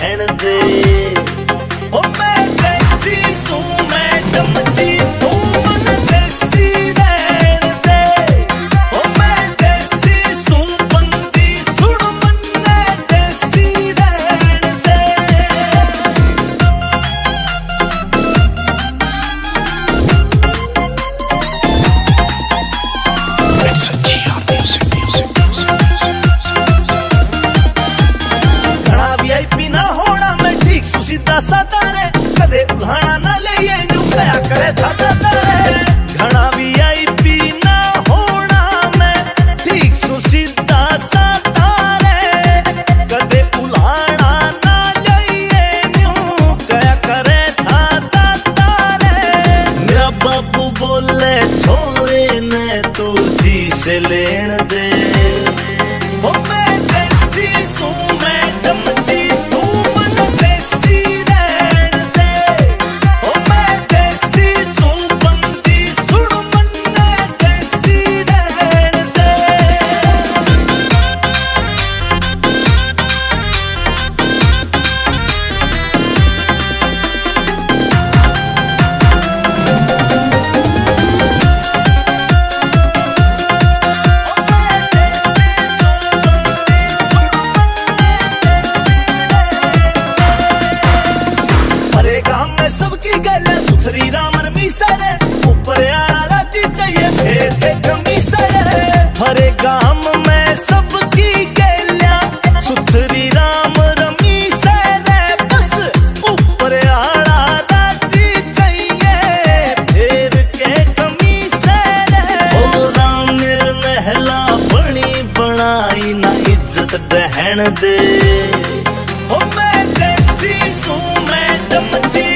रहन दे। ओ मैं देसी सू मैडम जी तू मन देसी रहन दे। ओ मैं देसी सू बंदी सुन मन्ने देसी रहन दे। It's a Gia music. घना VIP ना होना मैं ठीक सू सीधा सादा रे, कदे उधाना ना ले न्यू कया करे था रे। घना VIP ना होना मैं ठीक सू सीधा सादा रे, कदे उधाना ना ले न्यू कया करे था रे। मेरा बाबू बोले छोरे ने तू जी से लेन दे। ओ मैं देसी सू मैडम जी तू मन देसी रहन दे। ओ मैं देसी सू बंदी सुन मन्ने देसी रहन दे। हरे गांव में सबकी गल सुथरी रामन मिसरे, ऊपर आना राजी चाहिए भेद के कमीसरे। हरे गांव में सबकी गल्या सुथरी राम रमी सरे, बस ऊपर आना राजी चाहिए भेद के कमीसरे। ओ राम मेरे महला बनी बनाई ना इज्जत रहन दे। ओ मैं देसी सू मैडम जी